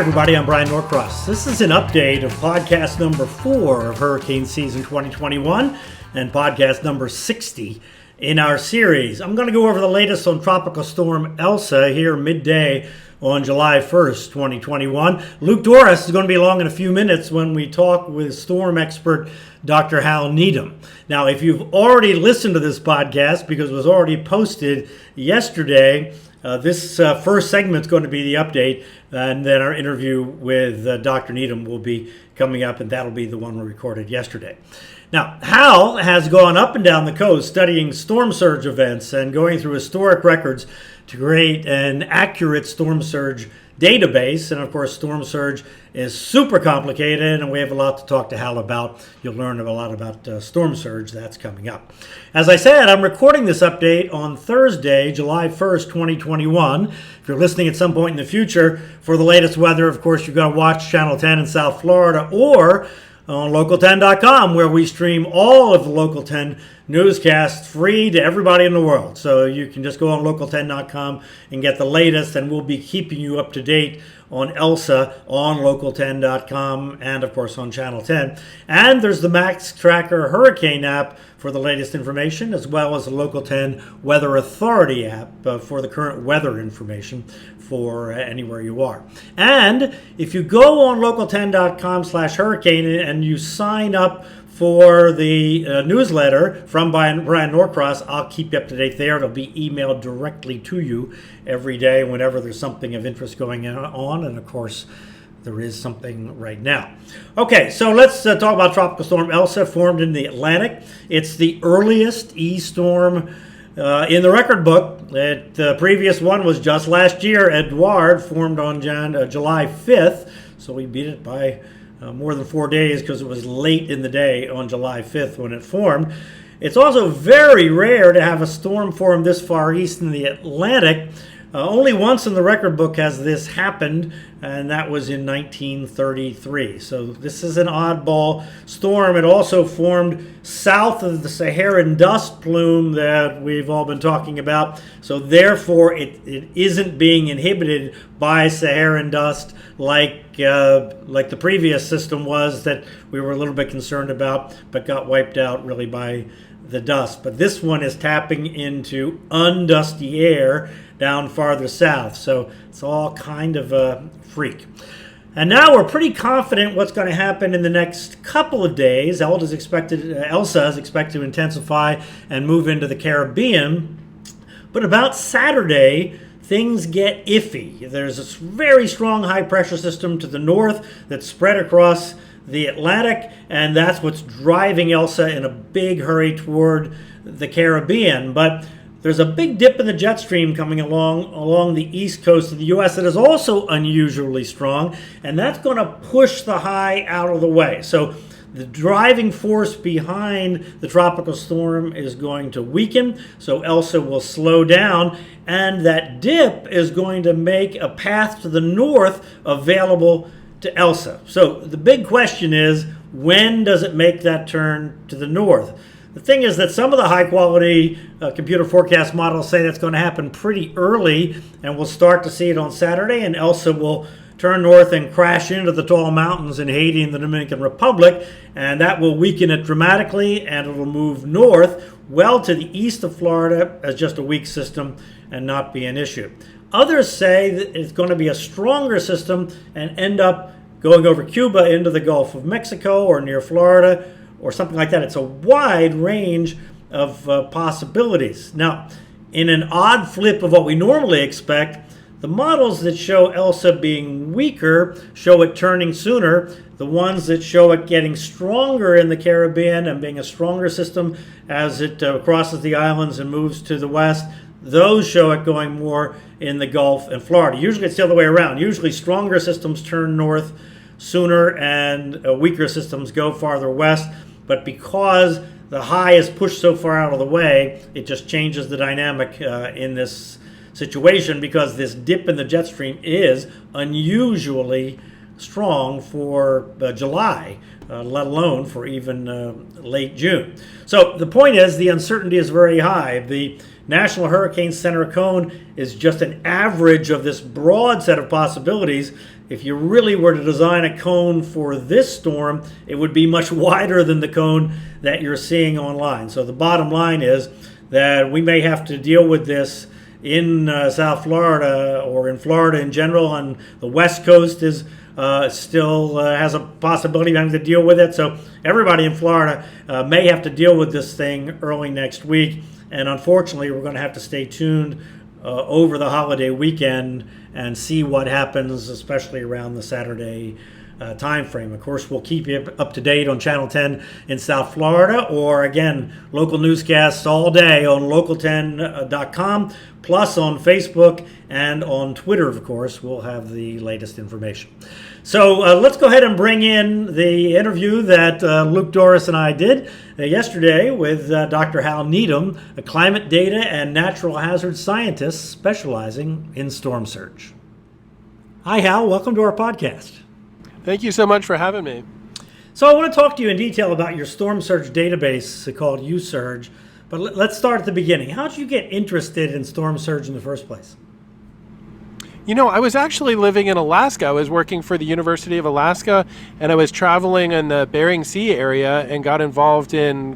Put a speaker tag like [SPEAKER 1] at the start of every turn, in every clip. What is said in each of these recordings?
[SPEAKER 1] everybody, I'm Bryan Norcross. This is an update of podcast number 4 of hurricane season 2021 and podcast number 60 in our series. I'm going to go over the latest on Tropical Storm Elsa here midday on July 1st, 2021. Luke Doris is going to be along in a few minutes when we talk with storm expert Dr. Hal Needham. Now, if you've already listened to this podcast, because it was already posted yesterday, this first segment is going to be the update, and then our interview with Dr. Needham will be coming up, and that'll be the one we recorded yesterday. Now, Hal has gone up and down the coast studying storm surge events and going through historic records to create an accurate storm surge database. And of course, storm surge is super complicated, and we have a lot to talk to Hal about. You'll learn a lot about storm surge. That's coming up. As I said, I'm recording this update on Thursday, July 1st, 2021. If you're listening at some point in the future for the latest weather, of course, you've got to watch Channel 10 in South Florida or on local10.com, where we stream all of the Local 10 newscasts free to everybody in the world. So you can just go on local10.com and get the latest, and we'll be keeping you up to date on Elsa on local10.com and, of course, on Channel 10. And there's the Max Tracker Hurricane app for the latest information, as well as the Local 10 Weather Authority app for the current weather information for anywhere you are. And if you go on local10.com/hurricane and you sign up for the newsletter from Bryan Norcross, I'll keep you up to date there. It'll be emailed directly to you every day whenever there's something of interest going on. And of course, there is something right now. Okay, so let's talk about Tropical Storm Elsa, formed in the Atlantic. It's the earliest E-storm in the record book. The previous one was just last year. Edouard formed on July 5th, so we beat it by more than 4 days because it was late in the day on July 5th when it formed. It's also very rare to have a storm form this far east in the Atlantic. Only once in the record book has this happened, and that was in 1933. So this is an oddball storm. It also formed south of the Saharan dust plume that we've all been talking about. So therefore, it isn't being inhibited by Saharan dust like the previous system was that we were a little bit concerned about, but got wiped out really by the dust. But this one is tapping into undusty air down farther south. So it's all kind of a freak. And now we're pretty confident what's going to happen in the next couple of days. Elsa is expected to intensify and move into the Caribbean. But about Saturday, things get iffy. There's a very strong high pressure system to the north that's spread across the Atlantic, and that's what's driving Elsa in a big hurry toward the Caribbean. But there's a big dip in the jet stream coming along the east coast of the U.S. that is also unusually strong, and that's going to push the high out of the way. So the driving force behind the tropical storm is going to weaken, so Elsa will slow down, and that dip is going to make a path to the north available to Elsa. So the big question is, when does it make that turn to the north? The thing is that some of the high-quality computer forecast models say that's going to happen pretty early, and we'll start to see it on Saturday, and Elsa will turn north and crash into the tall mountains in Haiti and the Dominican Republic, and that will weaken it dramatically, and it'll move north well to the east of Florida as just a weak system and not be an issue. Others say that it's going to be a stronger system and end up going over Cuba into the Gulf of Mexico or near Florida or something like that. It's a wide range of possibilities. Now, in an odd flip of what we normally expect, the models that show Elsa being weaker show it turning sooner. The ones that show it getting stronger in the Caribbean and being a stronger system as it crosses the islands and moves to the west, those show it going more in the Gulf and Florida. Usually it's the other way around. Usually stronger systems turn north sooner and weaker systems go farther west. But because the high is pushed so far out of the way, it just changes the dynamic in this situation, because this dip in the jet stream is unusually strong for July, let alone for even late June. So the point is, the uncertainty is very high. The National Hurricane Center cone is just an average of this broad set of possibilities. if you really were to design a cone for this storm, it would be much wider than the cone that you're seeing online. So the bottom line is that we may have to deal with this in South Florida or in Florida in general. On the West Coast is still has a possibility of having to deal with it. So everybody in Florida may have to deal with this thing early next week. And unfortunately, we're going to have to stay tuned over the holiday weekend and see what happens, especially around the Saturday time frame. Of course, we'll keep you up to date on Channel 10 in South Florida, or again, local newscasts all day on local10.com, plus on Facebook and on Twitter, of course. We'll have the latest information. So let's go ahead and bring in the interview that Luke Doris and I did yesterday with Dr. Hal Needham, a climate data and natural hazard scientist specializing in storm surge. Hi, Hal. Welcome to our podcast.
[SPEAKER 2] Thank you so much for having me.
[SPEAKER 1] So I want to talk to you in detail about your storm surge database called USurge, but let's start at the beginning. How did you get interested in storm surge in the first place?
[SPEAKER 2] You know, I was actually living in Alaska. I was working for the University of Alaska, and I was traveling in the Bering Sea area and got involved in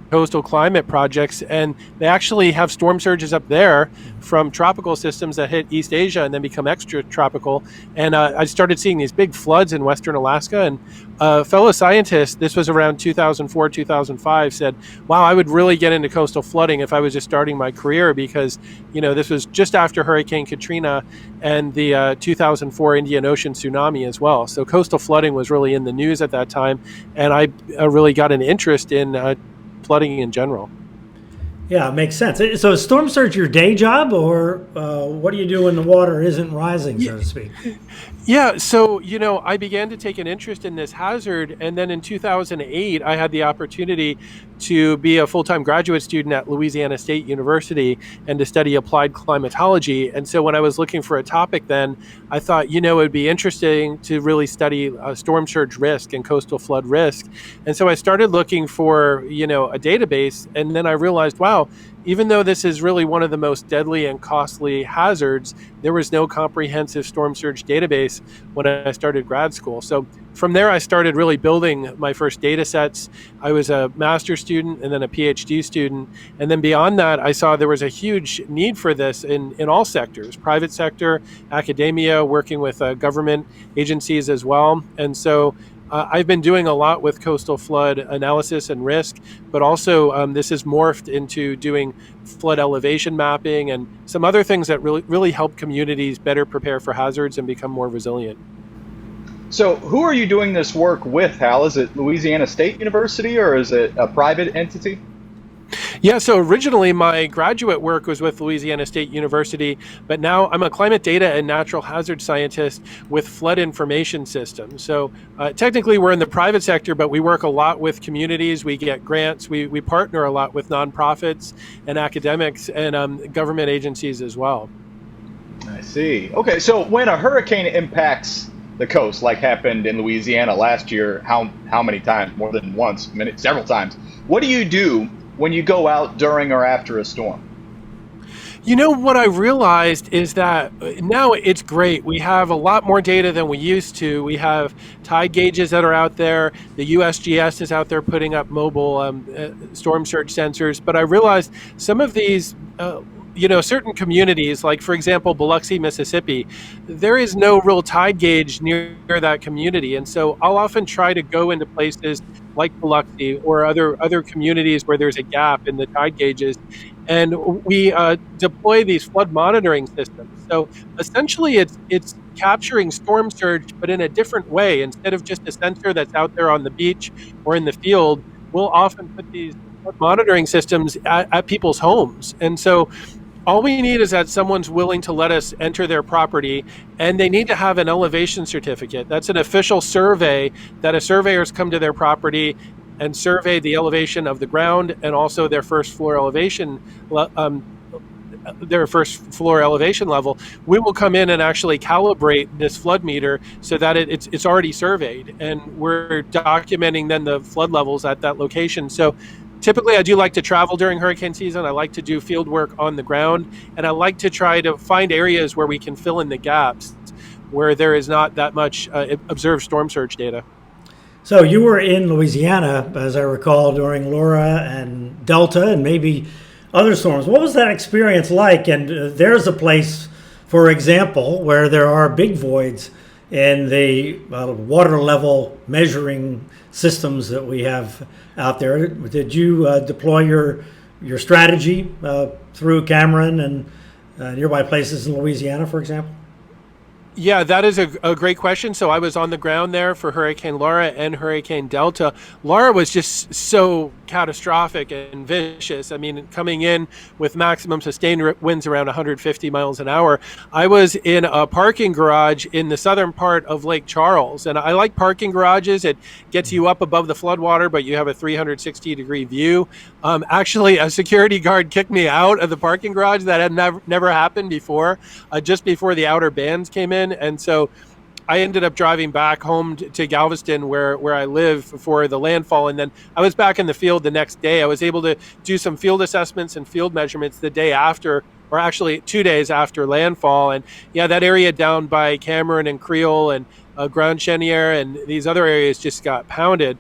[SPEAKER 2] coastal climate projects, and they actually have storm surges up there from tropical systems that hit East Asia and then become extra tropical. And I started seeing these big floods in Western Alaska, and a fellow scientist, this was around 2004, 2005, said, wow, I would really get into coastal flooding if I was just starting my career, because, you know, this was just after Hurricane Katrina and the 2004 Indian Ocean tsunami as well. So coastal flooding was really in the news at that time, and I really got an interest in flooding in general.
[SPEAKER 1] Yeah, it makes sense. So is storm surge your day job, or what do you do when the water isn't rising, so to speak?
[SPEAKER 2] Yeah, so, you know, I began to take an interest in this hazard, and then in 2008, I had the opportunity to be a full-time graduate student at Louisiana State University and to study applied climatology. And so when I was looking for a topic then, I thought, you know, it would be interesting to really study storm surge risk and coastal flood risk. And so I started looking for, you know, a database, and then I realized, wow, even though this is really one of the most deadly and costly hazards, there was no comprehensive storm surge database when I started grad school. So from there, I started really building my first data sets. I was a master's student and then a PhD student. And then beyond that, I saw there was a huge need for this in all sectors, private sector, academia, working with government agencies as well. And so I've been doing a lot with coastal flood analysis and risk, but also this has morphed into doing flood elevation mapping and some other things that really help communities better prepare for hazards and become more resilient.
[SPEAKER 3] So who are you doing this work with, Hal? Is it Louisiana State University, or is it a private entity?
[SPEAKER 2] Yeah, so originally my graduate work was with Louisiana State University, but now I'm a climate data and natural hazard scientist with flood information systems. So technically we're in the private sector, but we work a lot with communities. We get grants. We partner a lot with nonprofits and academics and government agencies as well.
[SPEAKER 3] I see. Okay, so when a hurricane impacts the coast, like happened in Louisiana last year, how many times? More than once, several times. What do you do when you go out during or after a storm?
[SPEAKER 2] You know, what I realized is that now it's great. We have a lot more data than we used to. We have tide gauges that are out there. The USGS is out there putting up mobile storm surge sensors. But I realized some of these certain communities, like for example, Biloxi, Mississippi, there is no real tide gauge near that community. And so I'll often try to go into places like Biloxi or other communities where there's a gap in the tide gauges. And we deploy these flood monitoring systems. So essentially it's capturing storm surge, but in a different way. Instead of just a sensor that's out there on the beach or in the field, we'll often put these flood monitoring systems at people's homes. And so all we need is that someone's willing to let us enter their property, and they need to have an elevation certificate. That's an official survey that a surveyor's come to their property and survey the elevation of the ground and also their first floor elevation level. We will come in and actually calibrate this flood meter so that it's already surveyed, and we're documenting then the flood levels at that location. So typically, I do like to travel during hurricane season. I like to do field work on the ground, and I like to try to find areas where we can fill in the gaps. where there is not that much observed storm surge data.
[SPEAKER 1] So you were in Louisiana, as I recall, during Laura and Delta and maybe other storms. What was that experience like? And there's a place, for example, where there are big voids in the water level measuring systems that we have out there. Did you deploy your strategy through Cameron and nearby places in Louisiana, for example?
[SPEAKER 2] Yeah, that is a great question. So I was on the ground there for Hurricane Laura and Hurricane Delta. Laura was just so catastrophic and vicious. I mean, coming in with maximum sustained winds around 150 miles an hour. I was in a parking garage in the southern part of Lake Charles. And I like parking garages. It gets you up above the floodwater, but you have a 360-degree view. Actually, a security guard kicked me out of the parking garage. That had never happened before, just before the outer bands came in. And so I ended up driving back home to Galveston where I live for the landfall. And then I was back in the field the next day. I was able to do some field assessments and field measurements the day after, or actually 2 days after landfall. And yeah, that area down by Cameron and Creole and Grand Chenier and these other areas just got pounded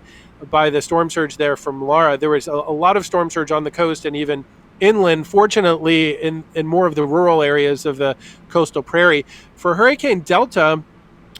[SPEAKER 2] by the storm surge there from Laura. There was a lot of storm surge on the coast and even inland, fortunately, in more of the rural areas of the coastal prairie. For Hurricane Delta,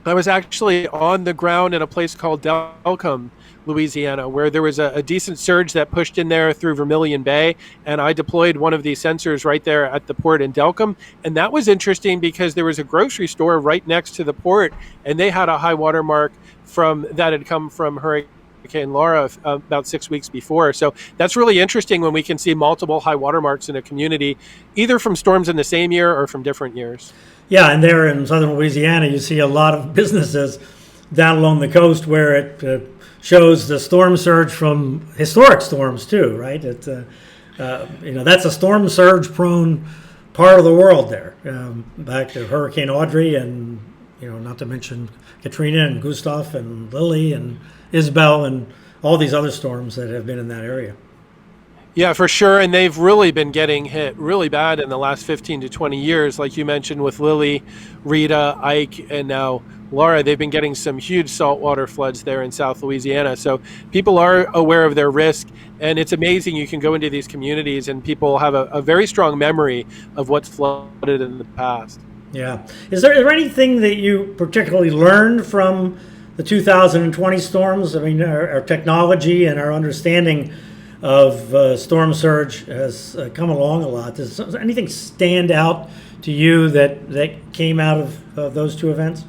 [SPEAKER 2] I was actually on the ground in a place called Delcombe, Louisiana, where there was a decent surge that pushed in there through Vermilion Bay, and I deployed one of these sensors right there at the port in Delcombe. And that was interesting because there was a grocery store right next to the port, and they had a high water mark that had come from Hurricane Laura about 6 weeks before. So that's really interesting when we can see multiple high water marks in a community, either from storms in the same year or from different years.
[SPEAKER 1] Yeah, and there in southern Louisiana, you see a lot of businesses down along the coast where it shows the storm surge from historic storms too, right? That's a storm surge prone part of the world there. Back to Hurricane Audrey and, not to mention Katrina and Gustav and Lily and Isabel and all these other storms that have been in that area.
[SPEAKER 2] Yeah, for sure. And they've really been getting hit really bad in the last 15 to 20 years. Like you mentioned with Lily, Rita, Ike, and now Laura, they've been getting some huge saltwater floods there in South Louisiana. So people are aware of their risk. And it's amazing. You can go into these communities and people have a very strong memory of what's flooded in the past.
[SPEAKER 1] Yeah. Is there anything that you particularly learned from the 2020 storms? I mean, our technology and our understanding of storm surge has come along a lot. Does anything stand out to you that came out of those two events?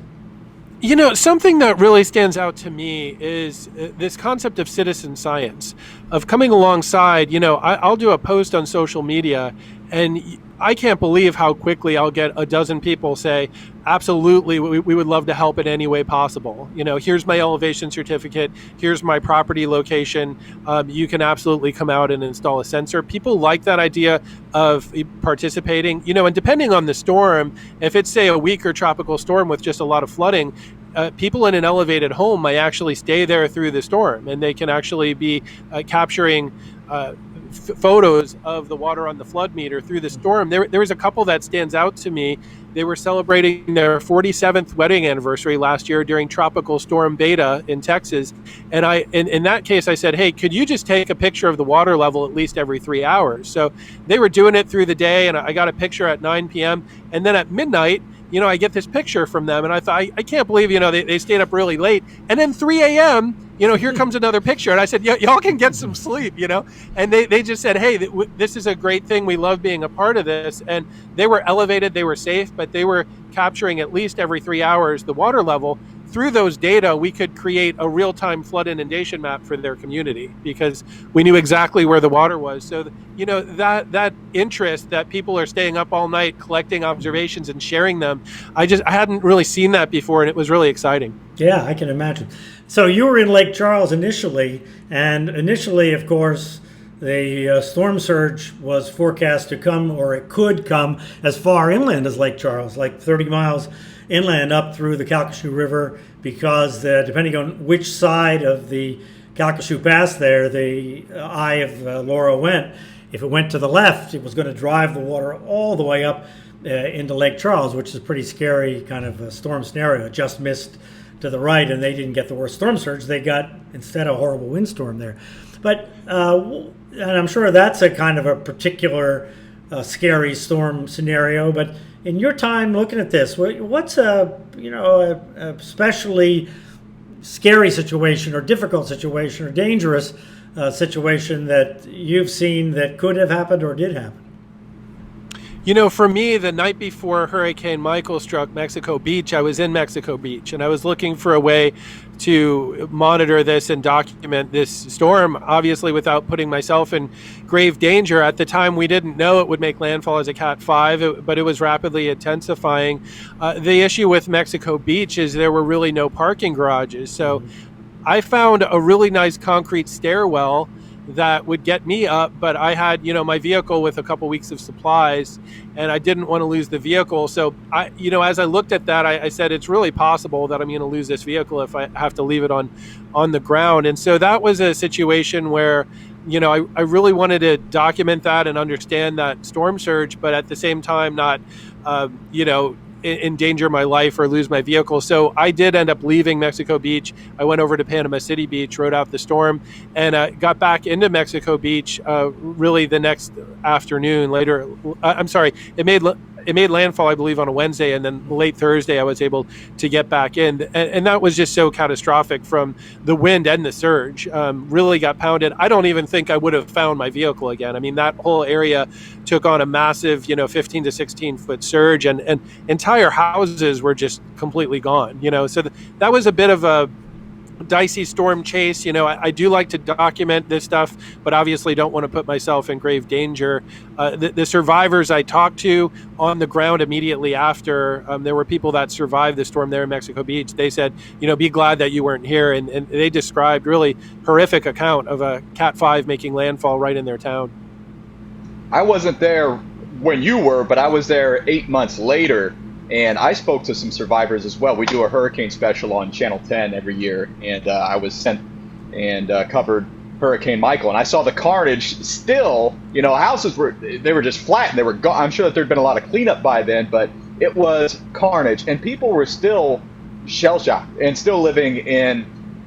[SPEAKER 2] Something that really stands out to me is this concept of citizen science, of coming alongside. I'll do a post on social media and I can't believe how quickly I'll get a dozen people say, absolutely, we would love to help in any way possible. Here's my elevation certificate. Here's my property location. You can absolutely come out and install a sensor. People like that idea of participating, and depending on the storm, if it's, say, a weaker tropical storm with just a lot of flooding, people in an elevated home might actually stay there through the storm, and they can actually be capturing photos of the water on the flood meter through the storm. There was a couple that stands out to me. They were celebrating their 47th wedding anniversary last year during Tropical Storm Beta in Texas. And in that case, I said, hey, could you just take a picture of the water level at least every 3 hours? So they were doing it through the day, and I got a picture at 9 p.m. And then at midnight, I get this picture from them, and I thought, I can't believe, they stayed up really late. And then 3 a.m., here comes another picture. And I said, y'all can get some sleep, And they just said, hey, this is a great thing. We love being a part of this. And they were elevated, they were safe, but they were capturing at least every 3 hours the water level. Through those data, we could create a real-time flood inundation map for their community because we knew exactly where the water was. So, that interest that people are staying up all night collecting observations and sharing them, I hadn't really seen that before, and it was really exciting.
[SPEAKER 1] Yeah, I can imagine. So you were in Lake Charles initially, and of course, the storm surge was forecast to come, or it could come, as far inland as Lake Charles, like 30 miles inland up through the Calcasieu River, because depending on which side of the Calcasieu Pass there the eye of Laura went, if it went to the left, it was going to drive the water all the way up into Lake Charles, which is a pretty scary kind of a storm scenario. It just missed to the right, and they didn't get the worst storm surge. They got instead a horrible windstorm there. But and I'm sure that's a kind of a particular scary storm scenario. But in your time looking at this, what's a especially scary situation or difficult situation or dangerous situation that you've seen that could have happened or did happen?
[SPEAKER 2] For me, the night before Hurricane Michael struck Mexico Beach, I was in Mexico Beach, and I was looking for a way to monitor this and document this storm, obviously without putting myself in grave danger. At the time, we didn't know it would make landfall as a Cat 5, but it was rapidly intensifying. The issue with Mexico Beach is there were really no parking garages. So I found a really nice concrete stairwell that would get me up, but I had, my vehicle with a couple weeks of supplies, and I didn't want to lose the vehicle. So as I looked at that, I said, it's really possible that I'm going to lose this vehicle if I have to leave it on the ground. And so that was a situation where, I really wanted to document that and understand that storm surge, but at the same time, not, endanger my life or lose my vehicle. So I did end up leaving Mexico Beach. I went over to Panama City Beach, rode out the storm, and got back into Mexico Beach really the next afternoon later. It made landfall, I believe, on a Wednesday, and then late Thursday I was able to get back in. And that was just so catastrophic from the wind and the surge. Really got pounded. I don't even think I would have found my vehicle again. I mean, that whole area took on a massive, 15 to 16 foot surge, and entire houses were just completely gone. So that was a bit of a dicey storm chase. I do like to document this stuff, but obviously don't want to put myself in grave danger. The survivors I talked to on the ground immediately after, there were people that survived the storm there in Mexico Beach. They said, be glad that you weren't here. And they described really horrific account of a Cat 5 making landfall right in their town.
[SPEAKER 3] I wasn't there when you were, but I was there 8 months later. And I spoke to some survivors as well. We do a hurricane special on Channel 10 every year, and I was sent and covered Hurricane Michael. And I saw the carnage still. Houses were just flat, and they were gone. I'm sure that there'd been a lot of cleanup by then, but it was carnage, and people were still shell-shocked and still living in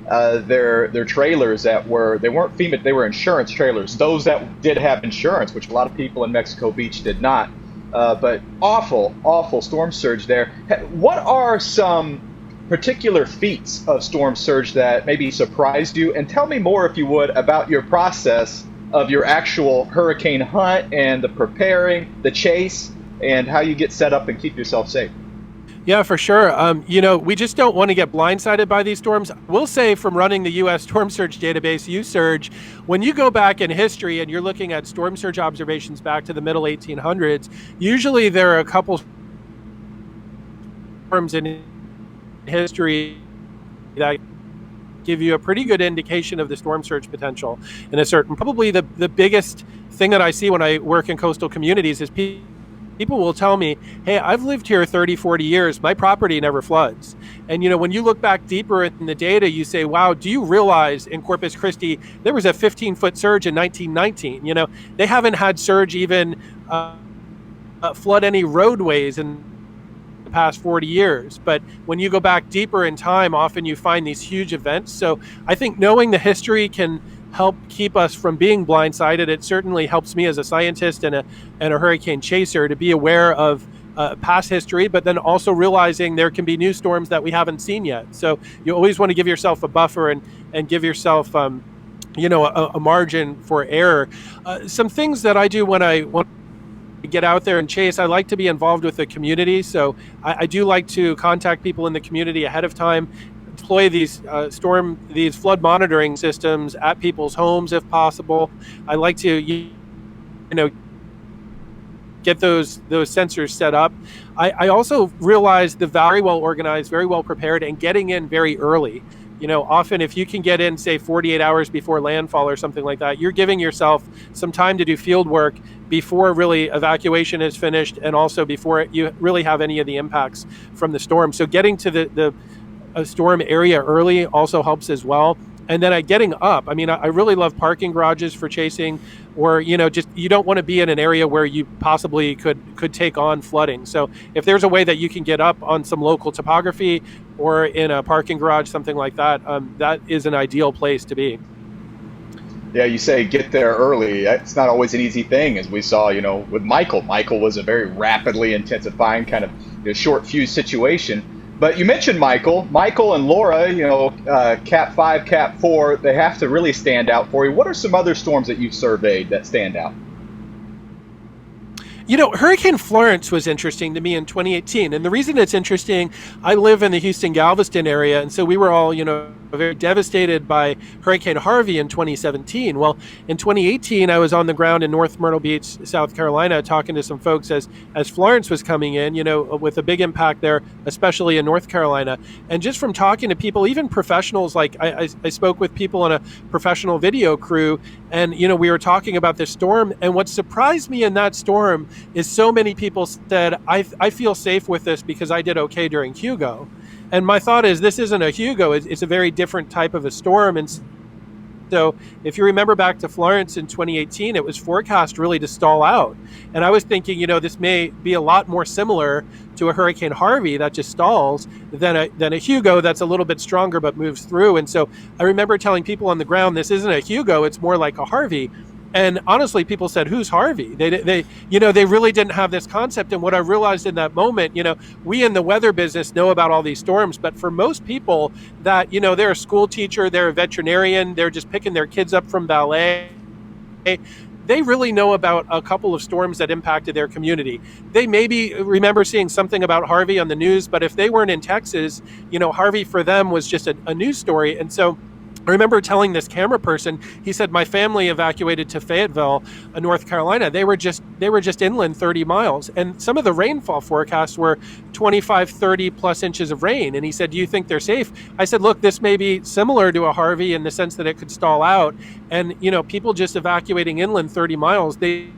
[SPEAKER 3] their trailers they weren't FEMA, they were insurance trailers. Those that did have insurance, which a lot of people in Mexico Beach did not. But awful storm surge there. What are some particular feats of storm surge that maybe surprised you? And tell me more, if you would, about your process of your actual hurricane hunt and the preparing, the chase, and how you get set up and keep yourself safe.
[SPEAKER 2] Yeah, for sure. We just don't want to get blindsided by these storms. We'll say from running the U.S. Storm Surge database, USurge, when you go back in history and you're looking at storm surge observations back to the middle 1800s, usually there are a couple storms in history that give you a pretty good indication of the storm surge potential in a certain. Probably the biggest thing that I see when I work in coastal communities is people will tell me, hey, I've lived here 30, 40 years. My property never floods. And, when you look back deeper in the data, you say, wow, do you realize in Corpus Christi, there was a 15-foot surge in 1919? They haven't had surge even flood any roadways in the past 40 years. But when you go back deeper in time, often you find these huge events. So I think knowing the history can help keep us from being blindsided. It certainly helps me as a scientist and a hurricane chaser to be aware of past history, but then also realizing there can be new storms that we haven't seen yet. So you always want to give yourself a buffer and give yourself a margin for error. Some things that I do when I want to get out there and chase, I like to be involved with the community. So I do like to contact people in the community ahead of time, deploy these flood monitoring systems at people's homes if possible. I like to get those sensors set up. I also realize the very well organized, very well prepared, and getting in very early. Often if you can get in, say, 48 hours before landfall or something like that, you're giving yourself some time to do field work before really evacuation is finished, and also before you really have any of the impacts from the storm. So getting to the storm area early also helps as well. And then getting up. I really love parking garages for chasing. or just you don't want to be in an area where you possibly could take on flooding. So if there's a way that you can get up on some local topography or in a parking garage, something like that, that is an ideal place to be.
[SPEAKER 3] Yeah, you say get there early. It's not always an easy thing, as we saw, with Michael. Michael was a very rapidly intensifying kind of short fuse situation. But you mentioned Michael and Laura, Cat 5, Cat 4, they have to really stand out for you. What are some other storms that you've surveyed that stand out?
[SPEAKER 2] Hurricane Florence was interesting to me in 2018. And the reason it's interesting, I live in the Houston, Galveston area. And so we were all, very devastated by Hurricane Harvey in 2017. Well, in 2018, I was on the ground in North Myrtle Beach, South Carolina, talking to some folks as Florence was coming in, with a big impact there, especially in North Carolina. And just from talking to people, even professionals, like I spoke with people on a professional video crew, and, we were talking about this storm. And what surprised me in that storm is so many people said, I feel safe with this because I did okay during Hugo. And my thought is, this isn't a Hugo, it's a very different type of a storm. And so if you remember back to Florence in 2018, it was forecast really to stall out. And I was thinking, this may be a lot more similar to a Hurricane Harvey that just stalls than a Hugo that's a little bit stronger but moves through. And so I remember telling people on the ground, this isn't a Hugo, it's more like a Harvey. And honestly, people said, "Who's Harvey?" They really didn't have this concept. And what I realized in that moment, we in the weather business know about all these storms, but for most people that, they're a school teacher, they're a veterinarian, they're just picking their kids up from ballet, they really know about a couple of storms that impacted their community. They maybe remember seeing something about Harvey on the news, but if they weren't in Texas, Harvey for them was just a news story. And so I remember telling this camera person, he said, my family evacuated to Fayetteville, North Carolina. They were just inland 30 miles. And some of the rainfall forecasts were 25, 30 plus inches of rain. And he said, do you think they're safe? I said, look, this may be similar to a Harvey in the sense that it could stall out. And, people just evacuating inland 30 miles, they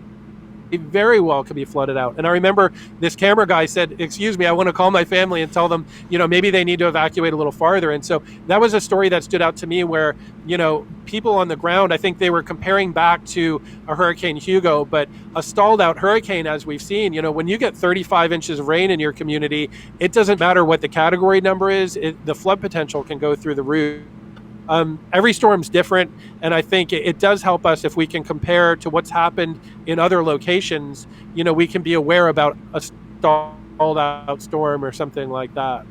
[SPEAKER 2] very well could be flooded out. And I remember this camera guy said, excuse me, I want to call my family and tell them, maybe they need to evacuate a little farther. And so that was a story that stood out to me where, people on the ground, I think they were comparing back to a Hurricane Hugo, but a stalled out hurricane, as we've seen, when you get 35 inches of rain in your community, it doesn't matter what the category number is, the flood potential can go through the roof. Every storm's different, and I think it does help us if we can compare to what's happened in other locations. We can be aware about a stalled out storm or something like that.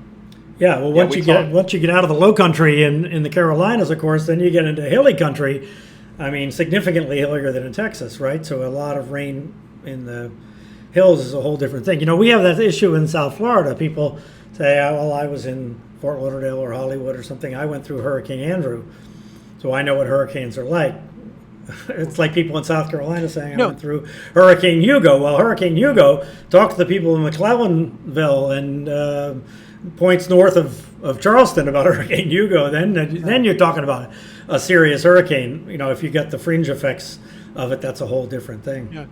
[SPEAKER 1] Yeah, well, once you get out of the low country in the Carolinas, of course, then you get into hilly country. I mean, significantly hillier than in Texas, right? So a lot of rain in the hills is a whole different thing. We have that issue in South Florida. People say, well, I was in Fort Lauderdale or Hollywood or something. I went through Hurricane Andrew, so I know what hurricanes are like. It's like people in South Carolina saying I went through Hurricane Hugo. Well, Hurricane Hugo, talk to the people in McClellanville and points north of Charleston about Hurricane Hugo. Then you're talking about a serious hurricane. If you get the fringe effects of it, that's a whole different thing.
[SPEAKER 2] Yeah.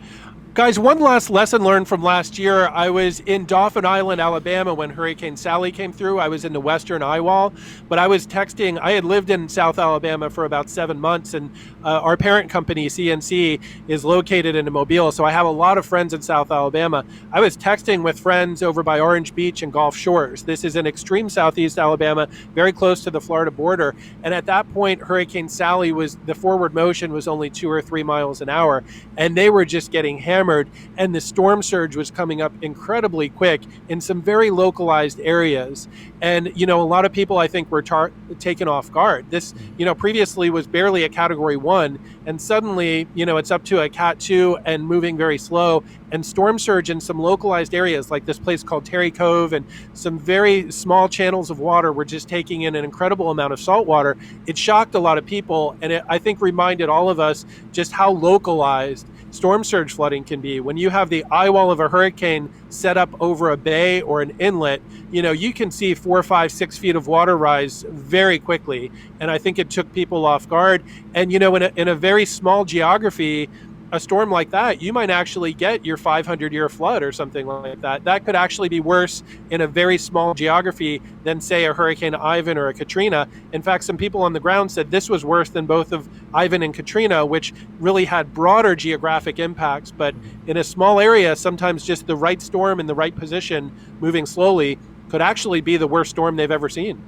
[SPEAKER 2] Guys, one last lesson learned from last year. I was in Dauphin Island, Alabama when Hurricane Sally came through. I was in the western eye wall, but I was texting. I had lived in South Alabama for about 7 months, and our parent company, CNC, is located in Mobile, so I have a lot of friends in South Alabama. I was texting with friends over by Orange Beach and Gulf Shores. This is in extreme southeast Alabama, very close to the Florida border, and at that point, Hurricane Sally the forward motion was only 2 or 3 miles an hour, and they were just getting hammered, and the storm surge was coming up incredibly quick in some very localized areas. And, a lot of people, I think, were taken off guard. This, previously was barely a Category 1, and suddenly, it's up to a Cat 2 and moving very slow. And storm surge in some localized areas, like this place called Terry Cove, and some very small channels of water were just taking in an incredible amount of salt water. It shocked a lot of people, and it, I think, reminded all of us just how localized storm surge flooding can be. When you have the eye wall of a hurricane set up over a bay or an inlet, you can see 4, 5, 6 feet of water rise very quickly. And I think it took people off guard. And, in a very small geography, a storm like that, you might actually get your 500-year flood or something like that. That could actually be worse in a very small geography than, say, a Hurricane Ivan or a Katrina. In fact, some people on the ground said this was worse than both of Ivan and Katrina, which really had broader geographic impacts. But in a small area, sometimes just the right storm in the right position, moving slowly, could actually be the worst storm they've ever seen.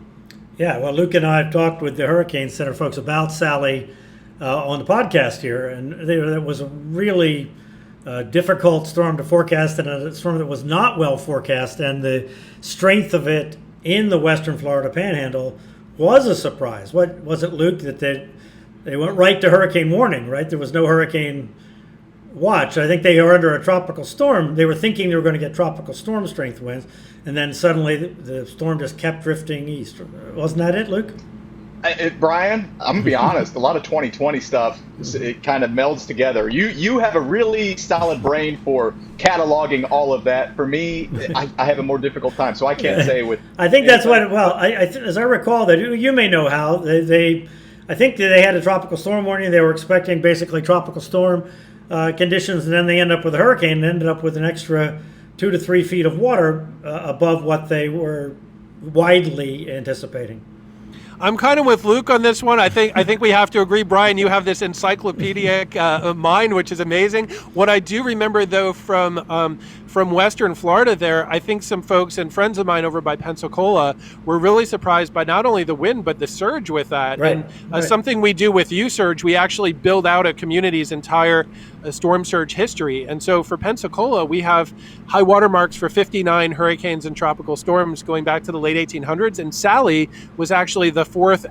[SPEAKER 1] Yeah, well, Luke and I have talked with the Hurricane Center folks about Sally on the podcast here, and it was a really difficult storm to forecast, and a storm that was not well forecast, and the strength of it in the western Florida Panhandle was a surprise. What was it, Luke, that they went right to hurricane warning, right? There was no hurricane watch. I think they were under a tropical storm. They were thinking they were going to get tropical storm strength winds, and then suddenly the storm just kept drifting east. Wasn't that it, Luke?
[SPEAKER 3] Bryan, I'm gonna be honest. A lot of 2020 stuff, it kind of melds together. You have a really solid brain for cataloging all of that. For me, I have a more difficult time, so I can't say with.
[SPEAKER 1] I think that's what. Well, as I recall, that you may know how I think that they had a tropical storm warning. They were expecting basically tropical storm conditions, and then they end up with a hurricane and ended up with an extra 2 to 3 feet of water above what they were widely anticipating.
[SPEAKER 2] I'm kind of with Luke on this one. I think we have to agree, Bryan. You have this encyclopedic mind, which is amazing. What I do remember, though, from Western Florida, there, I think some folks and friends of mine over by Pensacola were really surprised by not only the wind but the surge with that.
[SPEAKER 1] Right.
[SPEAKER 2] And something we do with U-Surge, we actually build out a community's entire storm surge history. And so for Pensacola, we have high water marks for 59 hurricanes and tropical storms going back to the late 1800s. And Sally was actually the fourth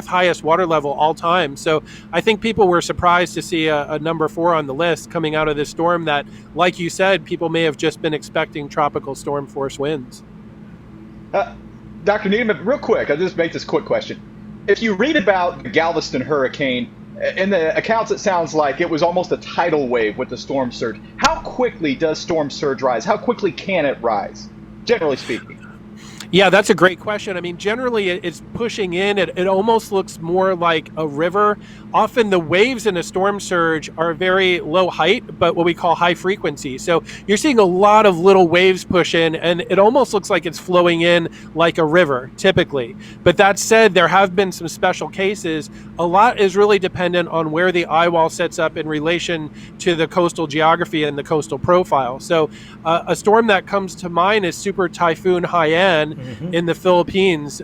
[SPEAKER 2] highest water level all time. So I think people were surprised to see a number 4 on the list coming out of this storm that, like you said, people may have just been expecting tropical storm force winds.
[SPEAKER 3] Dr. Needham, real quick, I'll just make this quick question. If you read about the Galveston hurricane, in the accounts it sounds like it was almost a tidal wave with the storm surge. How quickly does storm surge rise? How quickly can it rise, generally speaking?
[SPEAKER 2] Yeah, that's a great question. I mean, generally it's pushing in. It almost looks more like a river. Often the waves in a storm surge are very low height, but what we call high frequency. So you're seeing a lot of little waves push in, and it almost looks like it's flowing in like a river, typically. But that said, there have been some special cases. A lot is really dependent on where the eye wall sets up in relation to the coastal geography and the coastal profile. So a storm that comes to mind is Super Typhoon Haiyan in the Philippines,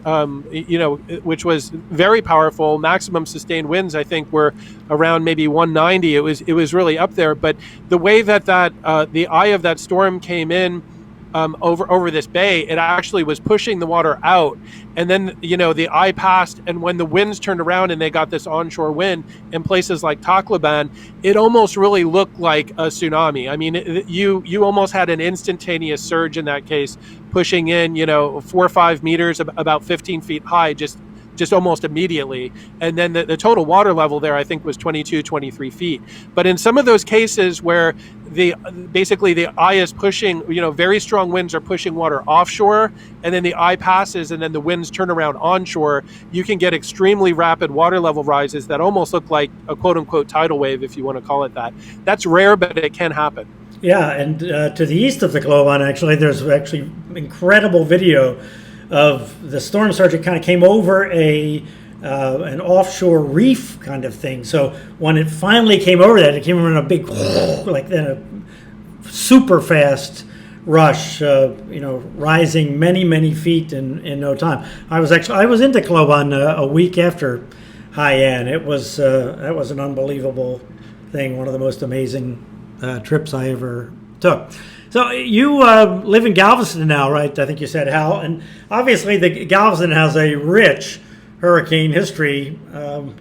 [SPEAKER 2] which was very powerful. Maximum sustained winds, I think, were around maybe 190. It was really up there. But the way that the eye of that storm came in over this bay, it actually was pushing the water out, and then the eye passed, and when the winds turned around and they got this onshore wind in places like Tacloban, it almost really looked like a tsunami. I mean, you almost had an instantaneous surge in that case, pushing in 4 or 5 meters, about 15 feet high, just almost immediately. And then the total water level there, I think, was 22, 23 feet. But in some of those cases where basically the eye is pushing, very strong winds are pushing water offshore, and then the eye passes and then the winds turn around onshore, you can get extremely rapid water level rises that almost look like a quote unquote tidal wave, if you want to call it that. That's rare, but it can happen. Yeah,
[SPEAKER 1] and to the east of the Globe, actually, there's actually incredible video of the storm surge. It kind of came over an offshore reef kind of thing. So when it finally came over that, it came over in a big, like then a super fast rush, rising many feet in no time. I was into Kloban a week after Haiyan. It was that was an unbelievable thing. One of the most amazing trips I ever took. So you live in Galveston now, right? I think you said, Hal. And obviously Galveston has a rich hurricane history, kind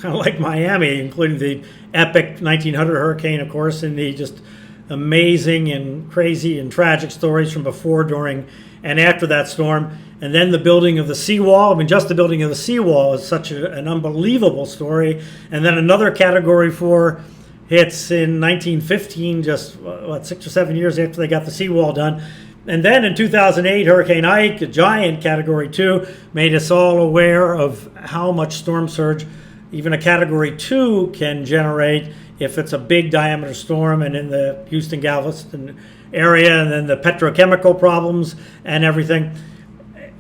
[SPEAKER 1] of like Miami, including the epic 1900 hurricane, of course, and the just amazing and crazy and tragic stories from before, during, and after that storm. And then the building of the seawall. I mean, just the building of the seawall is such an unbelievable story. And then another Category 4 hits in 1915, just 6 or 7 years after they got the seawall done. And then in 2008, Hurricane Ike, a giant Category 2, made us all aware of how much storm surge even a Category 2 can generate if it's a big diameter storm and in the Houston, Galveston area, and then the petrochemical problems and everything.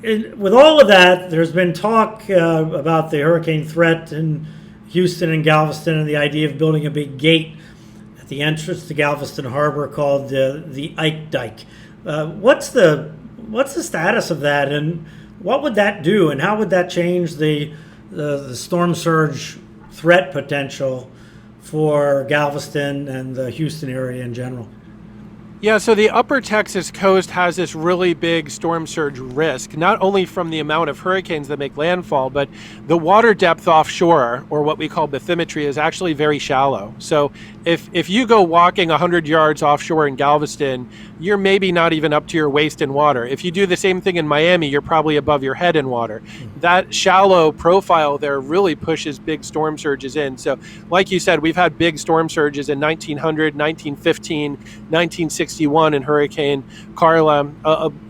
[SPEAKER 1] With all of that, there's been talk about the hurricane threat in Houston and Galveston and the idea of building a big gate at the entrance to Galveston Harbor called the Ike Dike. What's the status of that, and what would that do, and how would that change the storm surge threat potential for Galveston and the Houston area in general?
[SPEAKER 2] Yeah, so the upper Texas coast has this really big storm surge risk, not only from the amount of hurricanes that make landfall, but the water depth offshore, or what we call bathymetry, is actually very shallow. So if you go walking 100 yards offshore in Galveston, you're maybe not even up to your waist in water. If you do the same thing in Miami, you're probably above your head in water. That shallow profile there really pushes big storm surges in. So like you said, we've had big storm surges in 1900, 1915, 1961 in Hurricane Carla,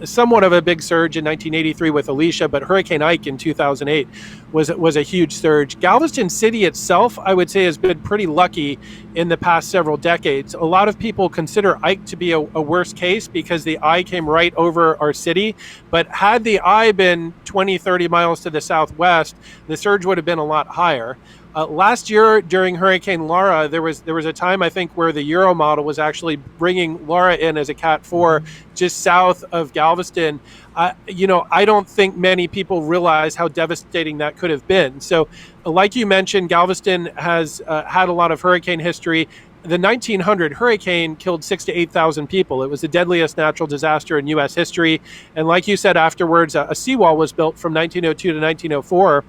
[SPEAKER 2] somewhat of a big surge in 1983 with Alicia, but Hurricane Ike in 2008 was a huge surge. Galveston City itself, I would say, has been pretty lucky in the past several decades. A lot of people consider Ike to be a worse case because the eye came right over our city, but had the eye been 20, 30 miles to the southwest, the surge would have been a lot higher. Last year during Hurricane Laura, there was a time, I think, where the Euro model was actually bringing Laura in as a Cat 4 just south of Galveston. I don't think many people realize how devastating that could have been. So like you mentioned, Galveston has had a lot of hurricane history. The 1900 hurricane killed 6,000 to 8,000 people. It was the deadliest natural disaster in U.S. history. And like you said, afterwards, a seawall was built from 1902 to 1904.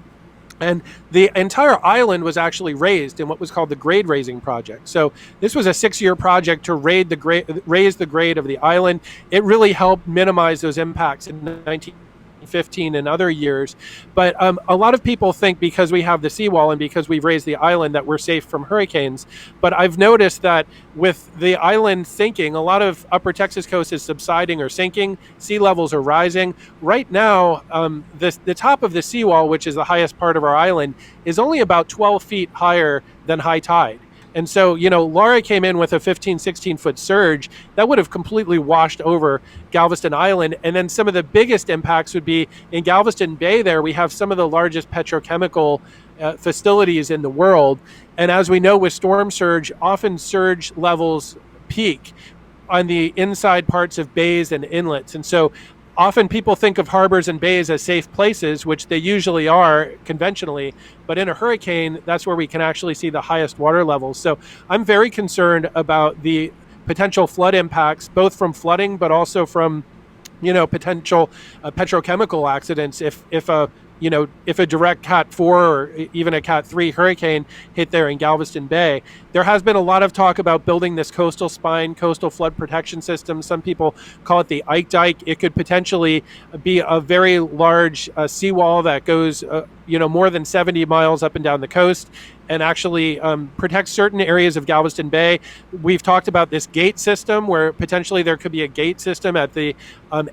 [SPEAKER 2] And the entire island was actually raised in what was called the grade raising project. So this was a 6-year project to raise the grade of the island. It really helped minimize those impacts in 1915 and other years. But a lot of people think because we have the seawall and because we've raised the island that we're safe from hurricanes. But I've noticed that with the island sinking, a lot of upper Texas coast is subsiding or sinking. Sea levels are rising. Right now, the top of the seawall, which is the highest part of our island, is only about 12 feet higher than high tide. And so, Laura came in with a 15, 16-foot surge that would have completely washed over Galveston Island. And then some of the biggest impacts would be in Galveston Bay there. We have some of the largest petrochemical facilities in the world. And as we know with storm surge, often surge levels peak on the inside parts of bays and inlets. And so often people think of harbors and bays as safe places, which they usually are conventionally, but in a hurricane, that's where we can actually see the highest water levels. So I'm very concerned about the potential flood impacts, both from flooding, but also from, potential petrochemical accidents. If a direct Cat 4 or even a Cat 3 hurricane hit there in Galveston Bay. There has been a lot of talk about building this coastal spine, coastal flood protection system. Some people call it the Ike Dike. It could potentially be a very large seawall that goes more than 70 miles up and down the coast and actually protects certain areas of Galveston Bay. We've talked about this gate system where potentially there could be a gate system at the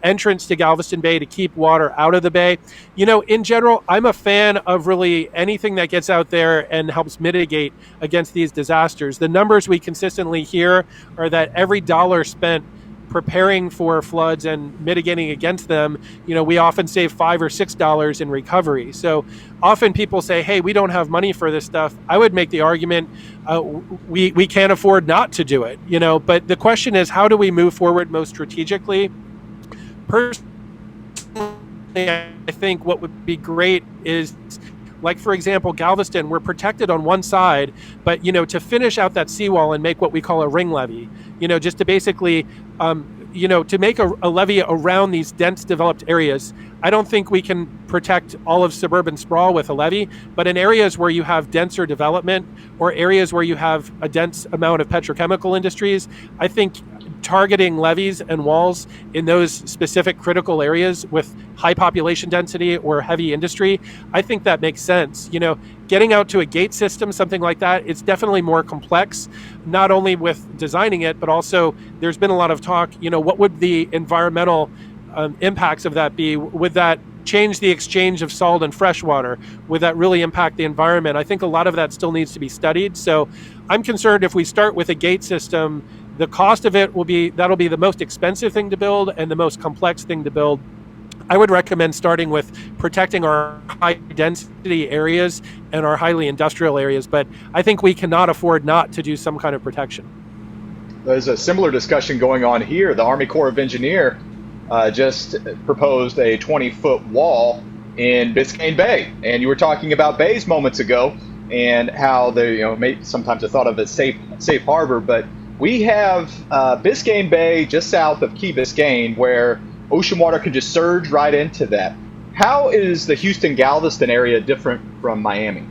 [SPEAKER 2] entrance to Galveston Bay to keep water out of the bay. In general, I'm a fan of really anything that gets out there and helps mitigate against these disasters. The numbers we consistently hear are that every dollar spent preparing for floods and mitigating against them, we often save $5 or $6 in recovery. So often people say, hey, we don't have money for this stuff. I would make the argument we can't afford not to do it, but the question is, how do we move forward most strategically? Personally, I think what would be great is, like, for example, Galveston, we're protected on one side, but, to finish out that seawall and make what we call a ring levee, just to basically, to make a levee around these dense developed areas. I don't think we can protect all of suburban sprawl with a levee, but in areas where you have denser development or areas where you have a dense amount of petrochemical industries, I think targeting levees and walls in those specific critical areas with high population density or heavy industry, I think that makes sense. Getting out to a gate system, something like that, it's definitely more complex, not only with designing it, but also there's been a lot of talk, what would the environmental impacts of that be? Would that change the exchange of salt and fresh water? Would that really impact the environment? I think a lot of that still needs to be studied. So I'm concerned if we start with a gate system, the cost of it that'll be the most expensive thing to build and the most complex thing to build. I would recommend starting with protecting our high density areas and our highly industrial areas, but I think we cannot afford not to do some kind of protection.
[SPEAKER 3] There's a similar discussion going on here. The Army Corps of Engineers just proposed a 20-foot wall in Biscayne Bay, and you were talking about bays moments ago and how they, sometimes are thought of as safe harbor, but we have Biscayne Bay just south of Key Biscayne, where ocean water can just surge right into that. How is the Houston-Galveston area different from Miami?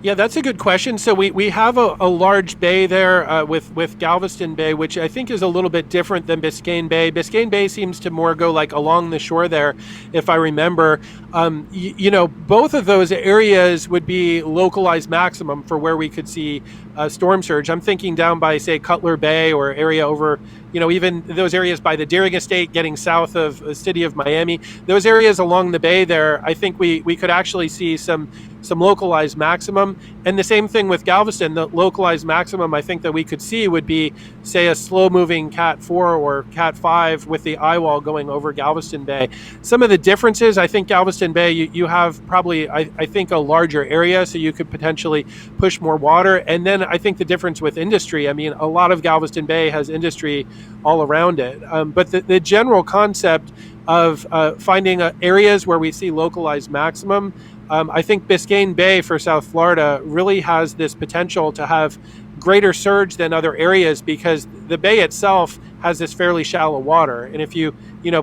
[SPEAKER 2] Yeah, that's a good question. So we have a large bay there with Galveston Bay, which I think is a little bit different than Biscayne Bay. Biscayne Bay seems to more go like along the shore there, if I remember. Both of those areas would be localized maximum for where we could see storm surge. I'm thinking down by, say, Cutler Bay or area over, even those areas by the Deering Estate getting south of the city of Miami. Those areas along the bay there, I think we could actually see some localized maximum. And the same thing with Galveston. The localized maximum I think that we could see would be, say, a slow-moving Cat 4 or Cat 5 with the eye wall going over Galveston Bay. Some of the differences, I think Galveston Bay, you have probably, I think, a larger area, so you could potentially push more water. And then I think the difference with industry, I mean, a lot of Galveston Bay has industry all around it. But the general concept of finding areas where we see localized maximum, I think Biscayne Bay for South Florida really has this potential to have greater surge than other areas because the bay itself has this fairly shallow water. And if you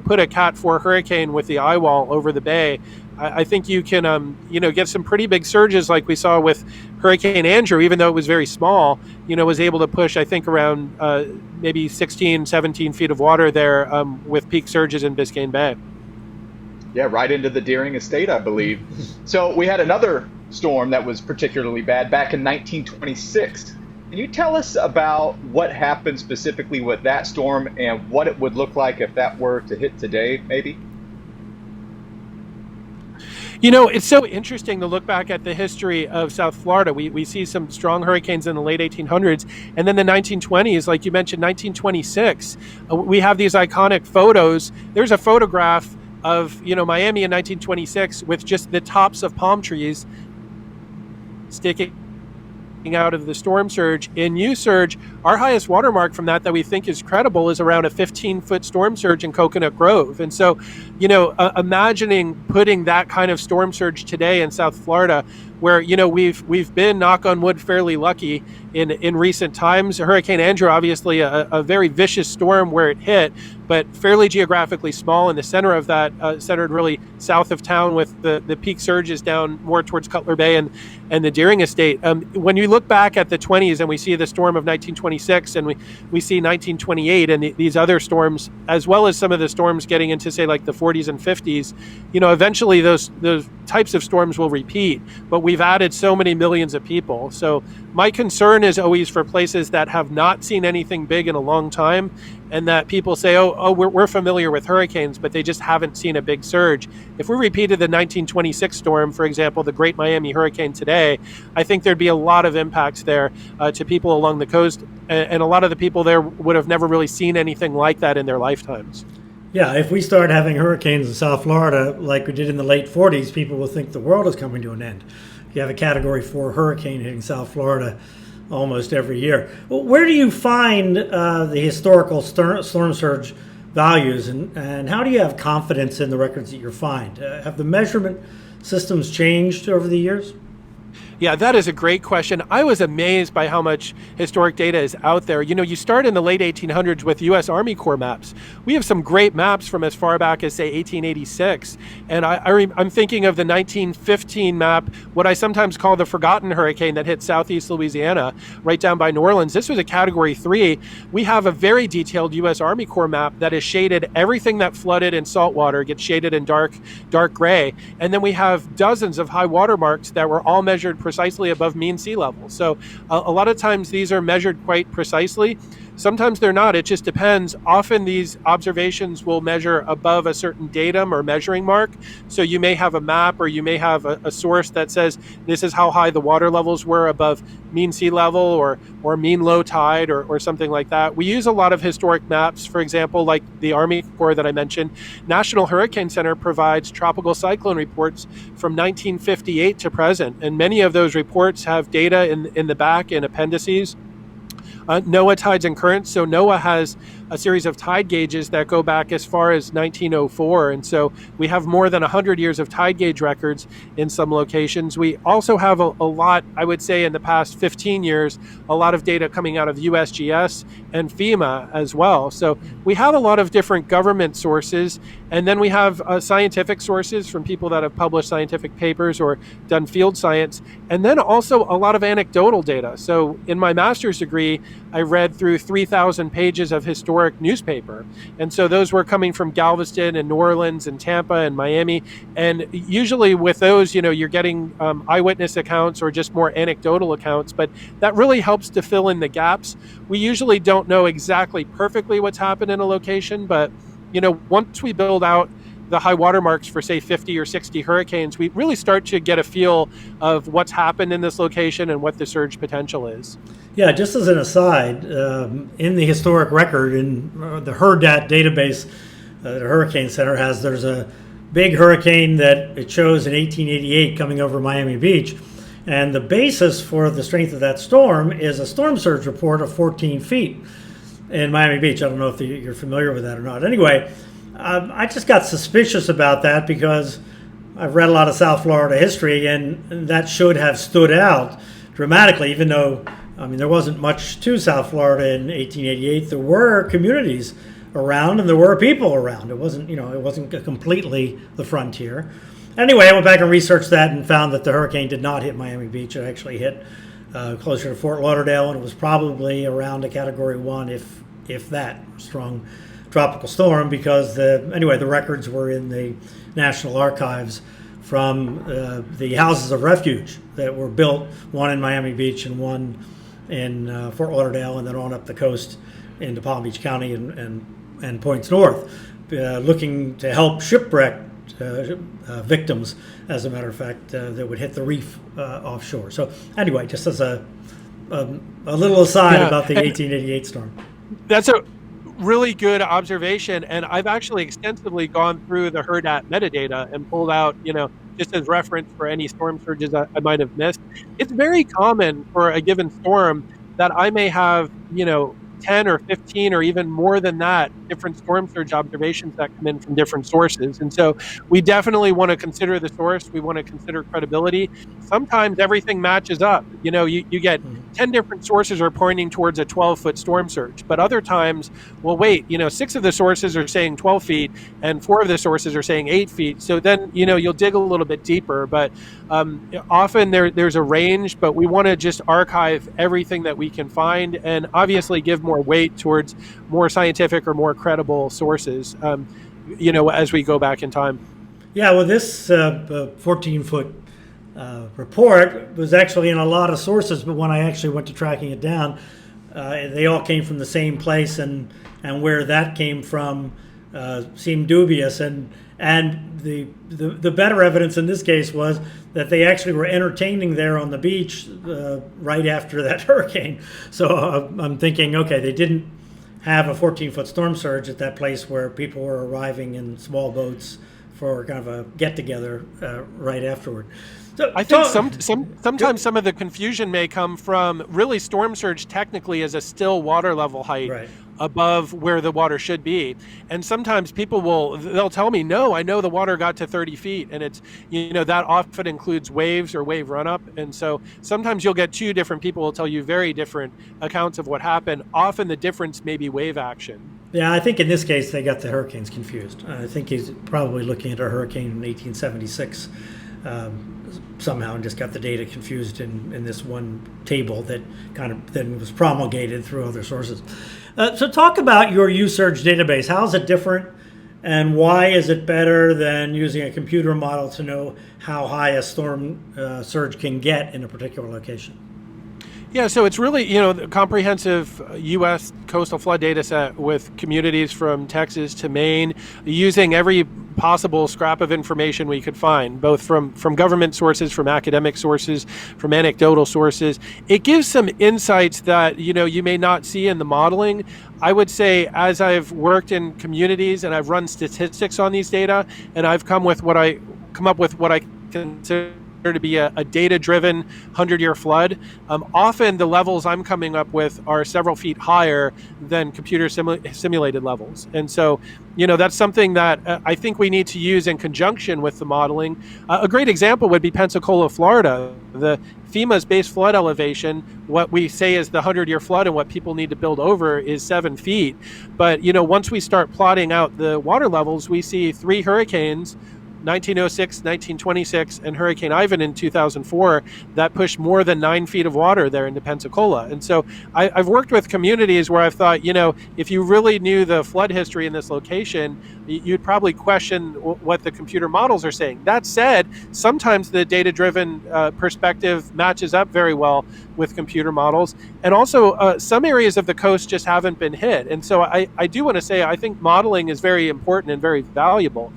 [SPEAKER 2] put a Cat 4 hurricane with the eye wall over the bay, I think you can get some pretty big surges like we saw with Hurricane Andrew, even though it was very small, was able to push, I think, around maybe 16, 17 feet of water there with peak surges in Biscayne Bay.
[SPEAKER 3] Yeah, right into the Deering Estate, I believe. So we had another storm that was particularly bad back in 1926. Can you tell us about what happened specifically with that storm and what it would look like if that were to hit today, maybe?
[SPEAKER 2] It's so interesting to look back at the history of South Florida. We see some strong hurricanes in the late 1800s, and then the 1920s, like you mentioned, 1926. We have these iconic photos. There's a photograph of Miami in 1926 with just the tops of palm trees sticking out of the storm surge. In U-surge, our highest watermark from that we think is credible is around a 15-foot storm surge in Coconut Grove. And so, imagining putting that kind of storm surge today in South Florida, where we've been, knock on wood, fairly lucky in recent times. Hurricane Andrew, obviously a very vicious storm where it hit, but fairly geographically small in the center of that, centered really south of town with the peak surges down more towards Cutler Bay and the Deering Estate. When you look back at the 20s and we see the storm of 1926 and we see 1928 and these other storms, as well as some of the storms getting into, say, like the 40s and 50s, eventually those types of storms will repeat, but we've added so many millions of people. So my concern is always for places that have not seen anything big in a long time, and that people say, we're familiar with hurricanes, but they just haven't seen a big surge. If we repeated the 1926 storm, for example, the Great Miami Hurricane today, I think there'd be a lot of impacts there to people along the coast, and a lot of the people there would have never really seen anything like that in their lifetimes.
[SPEAKER 1] Yeah, if we start having hurricanes in South Florida like we did in the late 40s, people will think the world is coming to an end. You have a Category 4 hurricane hitting South Florida almost every year. Well, where do you find the historical storm surge values, and how do you have confidence in the records that you find? Have the measurement systems changed over the years?
[SPEAKER 2] Yeah, that is a great question. I was amazed by how much historic data is out there. You start in the late 1800s with U.S. Army Corps maps. We have some great maps from as far back as, say, 1886. And I'm thinking of the 1915 map, what I sometimes call the forgotten hurricane that hit southeast Louisiana, right down by New Orleans. This was a Category 3. We have a very detailed U.S. Army Corps map that is shaded. Everything that flooded in saltwater gets shaded in dark gray. And then we have dozens of high water marks that were all measured precisely above mean sea level. So a lot of times these are measured quite precisely. Sometimes they're not. It just depends. Often these observations will measure above a certain datum or measuring mark. So you may have a map, or you may have a source that says this is how high the water levels were above mean sea level, or mean low tide, or something like that. We use a lot of historic maps, for example, like the Army Corps that I mentioned. National Hurricane Center provides tropical cyclone reports from 1958 to present, and many of those reports have data in the back in appendices. NOAA tides and currents. So NOAA has a series of tide gauges that go back as far as 1904. And so we have more than 100 years of tide gauge records in some locations. We also have a lot, I would say, in the past 15 years, a lot of data coming out of USGS and FEMA as well. So we have a lot of different government sources. And then we have scientific sources from people that have published scientific papers or done field science. And then also a lot of anecdotal data. So in my master's degree, I read through 3,000 pages of historic newspaper. And so those were coming from Galveston and New Orleans and Tampa and Miami. And usually with those, you're getting eyewitness accounts or just more anecdotal accounts, but that really helps to fill in the gaps. We usually don't know exactly perfectly what's happened in a location, but once we build out the high water marks for, say, 50 or 60 hurricanes, we really start to get a feel of what's happened in this location and what the surge potential is.
[SPEAKER 1] Yeah, just as an aside, in the historic record, in the HURRDAT database the Hurricane Center has, there's a big hurricane that it shows in 1888 coming over Miami Beach. And the basis for the strength of that storm is a storm surge report of 14 feet in Miami Beach. I don't know if you're familiar with that or not. Anyway, I just got suspicious about that because I've read a lot of South Florida history, and that should have stood out dramatically, even though, there wasn't much to South Florida in 1888. There were communities around and there were people around. It wasn't, it wasn't completely the frontier. Anyway, I went back and researched that and found that the hurricane did not hit Miami Beach. It actually hit closer to Fort Lauderdale, and it was probably around a Category 1, if that, strong tropical storm, because the records were in the National Archives from the houses of refuge that were built, one in Miami Beach and one in Fort Lauderdale, and then on up the coast into Palm Beach County and points north, looking to help shipwrecked victims, as a matter of fact, that would hit the reef offshore. So anyway, just as a little aside about the 1888 storm.
[SPEAKER 2] That's a really good observation, and I've actually extensively gone through the HURRDAT metadata and pulled out, just as reference for any storm surges I might have missed. It's very common for a given storm that I may have, 10 or 15 or even more than that different storm surge observations that come in from different sources. And so we definitely want to consider the source. We want to consider credibility. Sometimes everything matches up. You get 10 different sources are pointing towards a 12-foot storm surge. But other times, well, wait, 6 of the sources are saying 12 feet and 4 of the sources are saying 8 feet. So then, you'll dig a little bit deeper. But often there's a range, but we want to just archive everything that we can find and obviously give more weight towards more scientific or more credible sources, as we go back in time.
[SPEAKER 1] Yeah, well, this 14-foot report was actually in a lot of sources, but when I actually went to tracking it down, they all came from the same place, and where that came from seemed dubious. And the better evidence in this case was that they actually were entertaining there on the beach right after that hurricane. So I'm thinking, okay, they didn't have a 14-foot storm surge at that place where people were arriving in small boats for kind of a get-together right afterward. So,
[SPEAKER 2] I think sometimes some of the confusion may come from really storm surge technically is a still water level height above where the water should be. And sometimes they'll tell me, no, I know the water got to 30 feet. And it's, that often includes waves or wave run up. And so sometimes you'll get two different people will tell you very different accounts of what happened. Often the difference may be wave action.
[SPEAKER 1] Yeah, I think in this case they got the hurricanes confused. I think he's probably looking at a hurricane in 1876 somehow and just got the data confused in this one table that kind of then was promulgated through other sources. So talk about your USurge database. How is it different, and why is it better than using a computer model to know how high a storm surge can get in a particular location?
[SPEAKER 2] Yeah, so it's really, the comprehensive U.S. coastal flood data set with communities from Texas to Maine, using every possible scrap of information we could find, both from government sources, from academic sources, from anecdotal sources. It gives some insights that, you may not see in the modeling. I would say, as I've worked in communities and I've run statistics on these data, and I've come up with what I consider to be a data-driven 100-year flood, often the levels I'm coming up with are several feet higher than computer simulated levels. And so, that's something that I think we need to use in conjunction with the modeling. A great example would be Pensacola, Florida. The FEMA's base flood elevation, what we say is the 100-year flood and what people need to build over, is 7 feet. But, once we start plotting out the water levels, we see 3 hurricanes, 1906, 1926, and Hurricane Ivan in 2004, that pushed more than 9 feet of water there into Pensacola. And so I've worked with communities where I've thought, if you really knew the flood history in this location, you'd probably question what the computer models are saying. That said, sometimes the data-driven perspective matches up very well with computer models. And also, some areas of the coast just haven't been hit. And so I do want to say, I think modeling is very important and very valuable,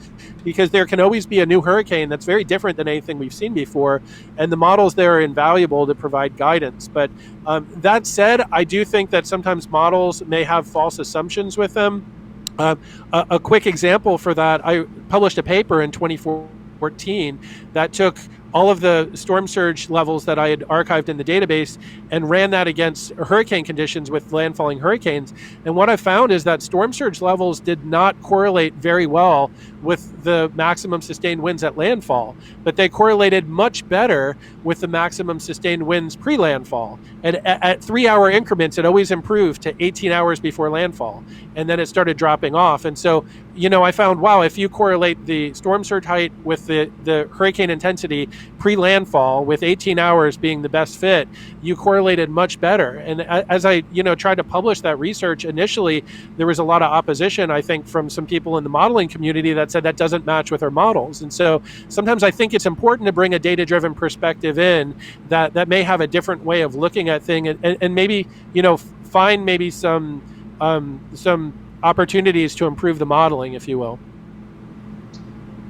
[SPEAKER 2] because there can always be a new hurricane that's very different than anything we've seen before, and the models there are invaluable to provide guidance. But that said, I do think that sometimes models may have false assumptions with them. A quick example for that, I published a paper in 2014 that took all of the storm surge levels that I had archived in the database and ran that against hurricane conditions with landfalling hurricanes. And what I found is that storm surge levels did not correlate very well with the maximum sustained winds at landfall, but they correlated much better with the maximum sustained winds pre-landfall. And at 3-hour increments, it always improved to 18 hours before landfall. And then it started dropping off. And so, I found, wow, if you correlate the storm surge height with the hurricane intensity pre-landfall, with 18 hours being the best fit, you correlated much better. And as I, tried to publish that research initially, there was a lot of opposition, I think, from some people in the modeling community that said that doesn't match with our models. And so sometimes I think it's important to bring a data-driven perspective in that may have a different way of looking at things, and maybe, find maybe some opportunities to improve the modeling, if you will.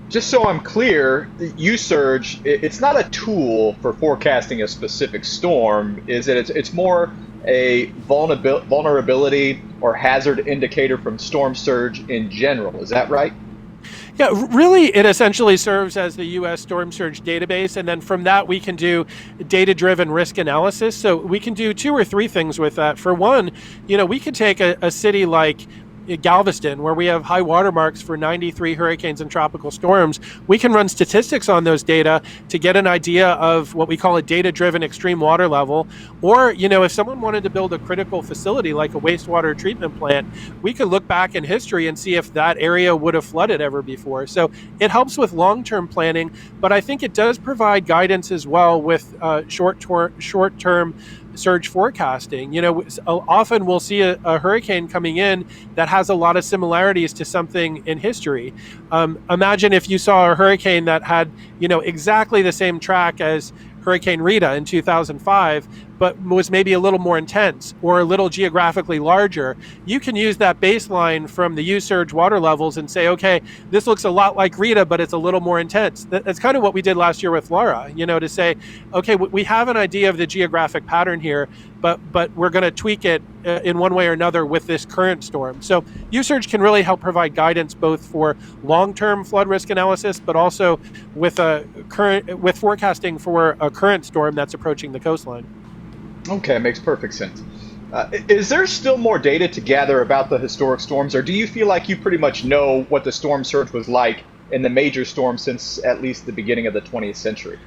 [SPEAKER 3] Just so I'm clear, USurge, it's not a tool for forecasting a specific storm, is it? It's more a vulnerability or hazard indicator from storm surge in general. Is that right?
[SPEAKER 2] Yeah, really, it essentially serves as the U.S. storm surge database, and then from that we can do data-driven risk analysis. So we can do 2 or 3 things with that. For one, we could take a city like Galveston, where we have high water marks for 93 hurricanes and tropical storms. We can run statistics on those data to get an idea of what we call a data-driven extreme water level. Or, if someone wanted to build a critical facility like a wastewater treatment plant, we could look back in history and see if that area would have flooded ever before. So it helps with long-term planning, but I think it does provide guidance as well with short-term surge forecasting. Often we'll see a hurricane coming in that has a lot of similarities to something in history. Imagine if you saw a hurricane that had, exactly the same track as Hurricane Rita in 2005, but was maybe a little more intense or a little geographically larger. You can use that baseline from the USurge water levels and say, okay, this looks a lot like Rita, but it's a little more intense. That's kind of what we did last year with Laura, to say, okay, we have an idea of the geographic pattern here, but we're going to tweak it in one way or another with this current storm. So USurge can really help provide guidance both for long-term flood risk analysis, but also with forecasting for a current storm that's approaching the coastline.
[SPEAKER 3] Okay, makes perfect sense. Is there still more data to gather about the historic storms, or do you feel like you pretty much know what the storm surge was like in the major storms since at least the beginning of the 20th century?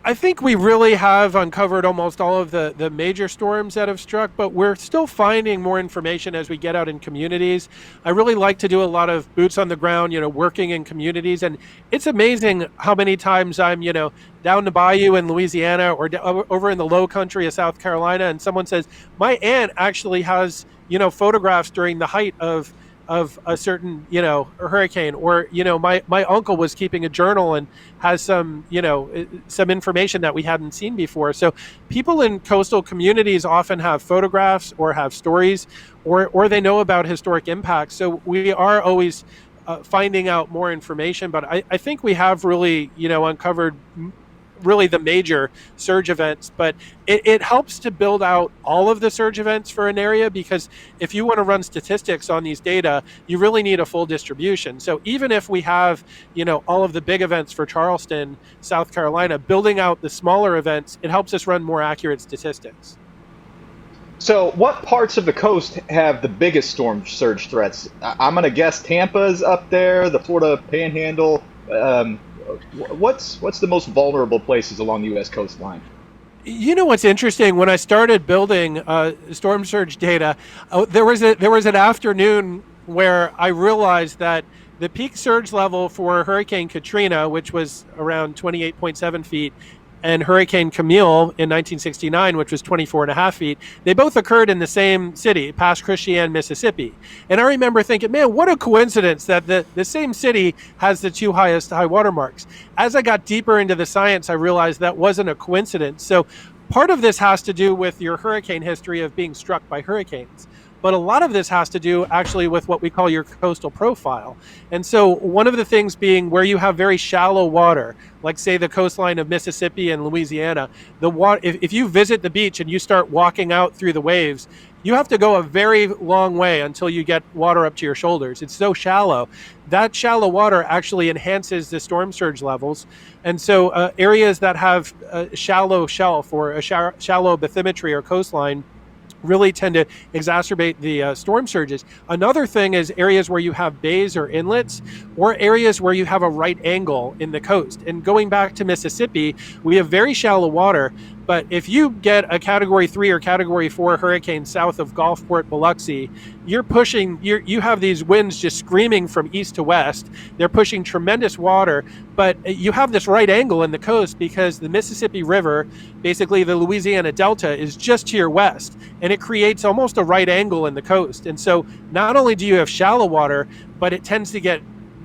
[SPEAKER 2] I think we really have uncovered almost all of the major storms that have struck, but we're still finding more information as we get out in communities. I really like to do a lot of boots on the ground, working in communities. And it's amazing how many times I'm, down the bayou in Louisiana or over in the low country of South Carolina, and someone says, my aunt actually has, photographs during the height of of a certain, hurricane, or, my uncle was keeping a journal and has some, some information that we hadn't seen before. So people in coastal communities often have photographs or have stories, or they know about historic impacts. So we are always finding out more information, but I think we have really, uncovered really the major surge events, but it helps to build out all of the surge events for an area, because if you want to run statistics on these data, you really need a full distribution. So even if we have, all of the big events for Charleston, South Carolina, building out the smaller events, it helps us run more accurate statistics.
[SPEAKER 3] So, what parts of the coast have the biggest storm surge threats? I'm going to guess Tampa's up there, the Florida Panhandle. What's the most vulnerable places along the U.S. coastline?
[SPEAKER 2] What's interesting? When I started building storm surge data, there was an afternoon where I realized that the peak surge level for Hurricane Katrina, which was around 28.7 feet, and Hurricane Camille in 1969, which was 24.5 feet, they both occurred in the same city, Pass Christian, Mississippi. And I remember thinking, man, what a coincidence that the same city has the two highest high water marks. As I got deeper into the science, I realized that wasn't a coincidence. So part of this has to do with your hurricane history of being struck by hurricanes. But a lot of this has to do actually with what we call your coastal profile. And so one of the things being where you have very shallow water, like say the coastline of Mississippi and Louisiana, the water, if you visit the beach and you start walking out through the waves, you have to go a very long way until you get water up to your shoulders. It's so shallow. That shallow water actually enhances the storm surge levels. And so areas that have a shallow shelf or a shallow bathymetry or coastline really tend to exacerbate the storm surges. Another thing is areas where you have bays or inlets, or areas where you have a right angle in the coast. And going back to Mississippi, we have very shallow water, but if you get a Category 3 or Category 4 hurricane south of Gulfport, Biloxi, you have these winds just screaming from east to west. They're pushing tremendous water, but you have this right angle in the coast because the Mississippi River, basically the Louisiana Delta, is just to your west, and it creates almost a right angle in the coast. And so not only do you have shallow water, but it tends to get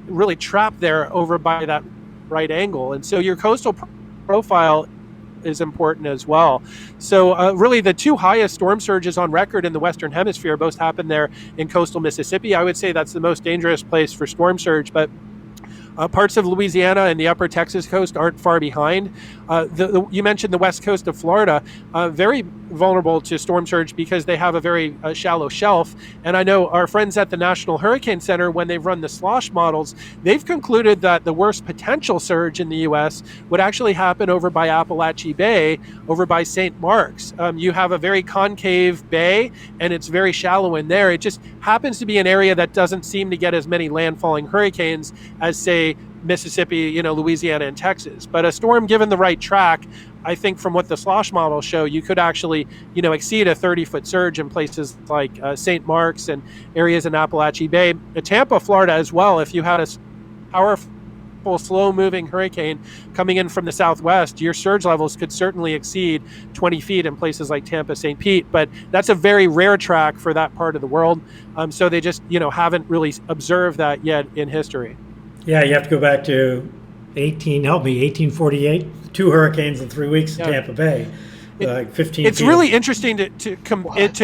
[SPEAKER 2] really trapped there over by that right angle. And so your coastal profile is important as well. So really the two highest storm surges on record in the Western Hemisphere both happen there in coastal Mississippi. I would say that's the most dangerous place for storm surge, but parts of Louisiana and the upper Texas coast aren't far behind. You mentioned the west coast of Florida, very vulnerable to storm surge because they have a very shallow shelf. And I know our friends at the National Hurricane Center, when they've run the slosh models, they've concluded that the worst potential surge in the U.S. would actually happen over by Appalachia Bay, over by St. Mark's. You have a very concave bay, and it's very shallow in there. It just happens to be an area that doesn't seem to get as many landfalling hurricanes as, say, Mississippi, Louisiana, and Texas. But a storm given the right track, I think from what the slosh models show, you could actually, exceed a 30-foot surge in places like St. Mark's and areas in Appalachia Bay. Tampa, Florida as well, if you had a powerful, slow-moving hurricane coming in from the southwest, your surge levels could certainly exceed 20 feet in places like Tampa, St. Pete. But that's a very rare track for that part of the world. So they just, haven't really observed that yet in history.
[SPEAKER 1] Yeah, you have to go back to 1848, 2 hurricanes in 3 weeks in Tampa Bay. 15
[SPEAKER 2] It's really interesting to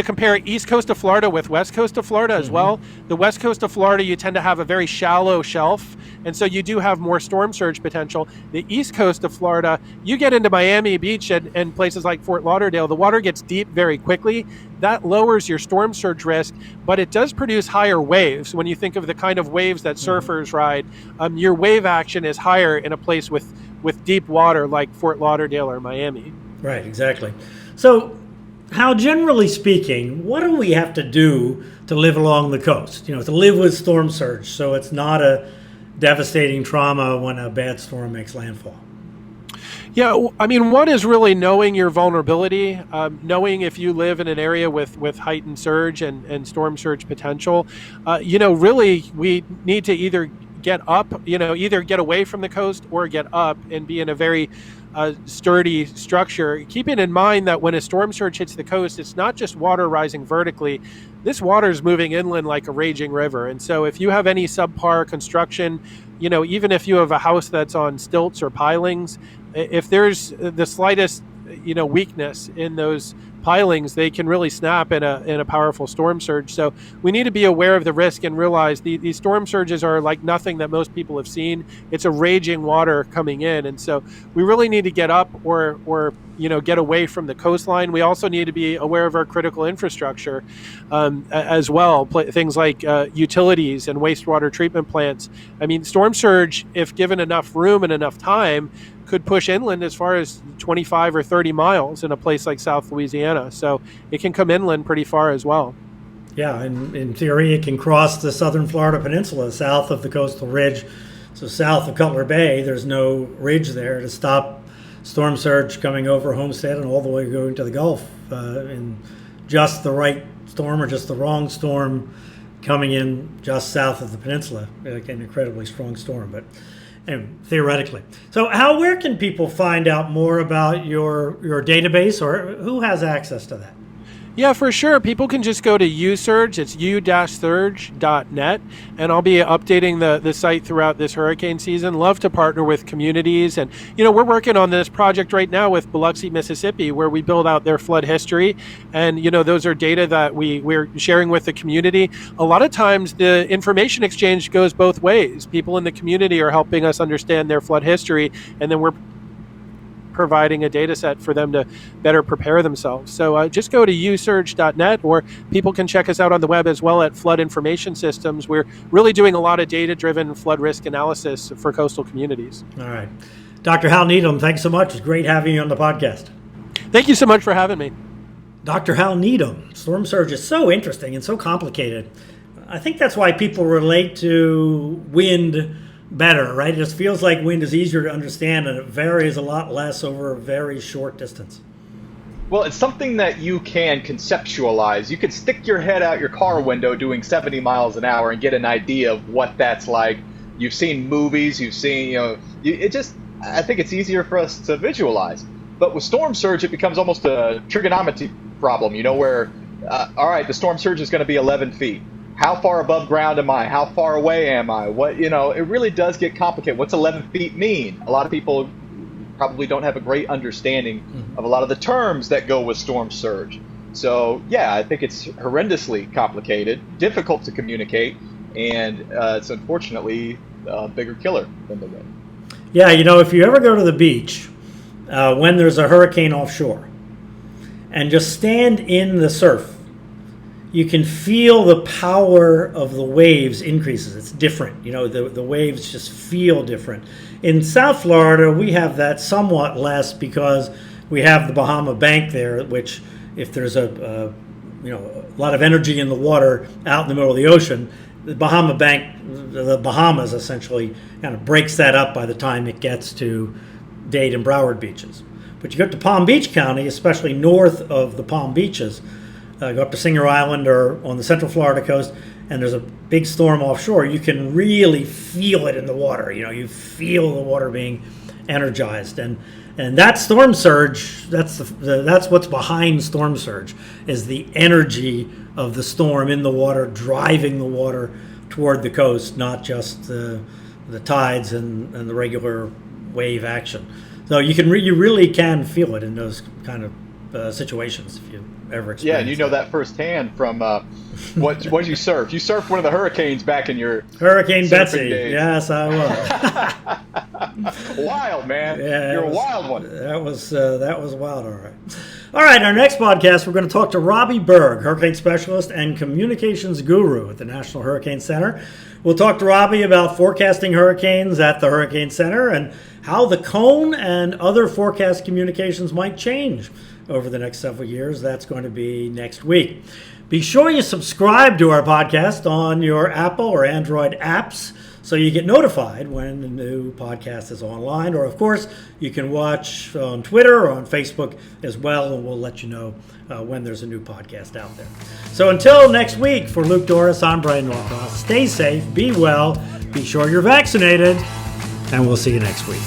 [SPEAKER 2] compare east coast of Florida with west coast of Florida as well. The west coast of Florida, you tend to have a very shallow shelf, and so you do have more storm surge potential. The east coast of Florida, you get into Miami Beach and places like Fort Lauderdale, the water gets deep very quickly. That lowers your storm surge risk, but it does produce higher waves. When you think of the kind of waves that surfers ride, your wave action is higher in a place with deep water like Fort Lauderdale or Miami.
[SPEAKER 1] Right, exactly. So, how generally speaking, what do we have to do to live along the coast? To live with storm surge, so it's not a devastating trauma when a bad storm makes landfall.
[SPEAKER 2] Yeah, I mean, one is really knowing your vulnerability, knowing if you live in an area with heightened surge and storm surge potential. Really, we need to either get up, either get away from the coast or get up and be in a very sturdy structure, keeping in mind that when a storm surge hits the coast, it's not just water rising vertically. This water is moving inland like a raging river. And so if you have any subpar construction, even if you have a house that's on stilts or pilings, if there's the slightest, weakness in those pilings, they can really snap in a powerful storm surge. So we need to be aware of the risk and realize these storm surges are like nothing that most people have seen. It's a raging water coming in. And so we really need to get up or get away from the coastline. We also need to be aware of our critical infrastructure as well. Things like utilities and wastewater treatment plants. I mean, storm surge, if given enough room and enough time, could push inland as far as 25 or 30 miles in a place like South Louisiana. So it can come inland pretty far as well.
[SPEAKER 1] Yeah, and in theory, it can cross the southern Florida Peninsula, south of the coastal ridge. So south of Cutler Bay, there's no ridge there to stop storm surge coming over Homestead and all the way going to the Gulf. In just the right storm or just the wrong storm coming in just south of the peninsula. Like an incredibly strong storm, but theoretically. So where can people find out more about your database, or who has access to that?
[SPEAKER 2] Yeah, for sure. People can just go to usurge. It's u-surge.net, and I'll be updating the site throughout this hurricane season. Love to partner with communities, and we're working on this project right now with Biloxi, Mississippi, where we build out their flood history, and those are data that we're sharing with the community. A lot of times, the information exchange goes both ways. People in the community are helping us understand their flood history, and then we're providing a data set for them to better prepare themselves. So just go to usurge.net, or people can check us out on the web as well at Flood Information Systems. We're really doing a lot of data-driven flood risk analysis for coastal communities.
[SPEAKER 1] All right. Dr. Hal Needham, thanks so much. It's great having you on the podcast.
[SPEAKER 2] Thank you so much for having me.
[SPEAKER 1] Dr. Hal Needham. Storm surge is so interesting and so complicated. I think that's why people relate to wind better, right? It just feels like wind is easier to understand, and it varies a lot less over a very short distance.
[SPEAKER 3] Well, it's something that you can conceptualize. You could stick your head out your car window doing 70 miles an hour and get an idea of what that's like. You've seen movies, you've seen, I think it's easier for us to visualize. But with storm surge, it becomes almost a trigonometry problem, where, all right, the storm surge is going to be 11 feet. How far above ground am I? How far away am I? It really does get complicated. What's 11 feet mean? A lot of people probably don't have a great understanding of a lot of the terms that go with storm surge. So, yeah, I think it's horrendously complicated, difficult to communicate, and it's unfortunately a bigger killer than the wind.
[SPEAKER 1] Yeah, if you ever go to the beach when there's a hurricane offshore and just stand in the surf, you can feel the power of the waves increases. It's different. The waves just feel different. In South Florida, we have that somewhat less because we have the Bahama Bank there, which if there's a lot of energy in the water out in the middle of the ocean, the Bahama Bank, the Bahamas essentially kind of breaks that up by the time it gets to Dade and Broward beaches. But you go to Palm Beach County, especially north of the Palm Beaches, go up to Singer Island or on the central Florida coast, and there's a big storm offshore, you can really feel it in the water. You feel the water being energized. And that storm surge, that's what's behind storm surge, is the energy of the storm in the water, driving the water toward the coast, not just the tides and the regular wave action. So you really can feel it in those kind of situations if you ever experienced.
[SPEAKER 3] Yeah, and that firsthand from what did you surf? You surfed one of the hurricanes back in your
[SPEAKER 1] Hurricane Betsy.
[SPEAKER 3] days.
[SPEAKER 1] Yes, I was.
[SPEAKER 3] Wild, man.
[SPEAKER 1] Yeah,
[SPEAKER 3] You're a wild one.
[SPEAKER 1] That was wild. All right. Our next podcast, we're going to talk to Robbie Berg, hurricane specialist and communications guru at the National Hurricane Center. We'll talk to Robbie about forecasting hurricanes at the Hurricane Center and how the cone and other forecast communications might change over the next several years. That's going to be next week. Be sure you subscribe to our podcast on your Apple or Android apps so you get notified when a new podcast is online. Or, of course, you can watch on Twitter or on Facebook as well, and we'll let you know when there's a new podcast out there. So until next week, for Luke Doris, I'm Bryan Norcross. Stay safe, be well, be sure you're vaccinated, and we'll see you next week.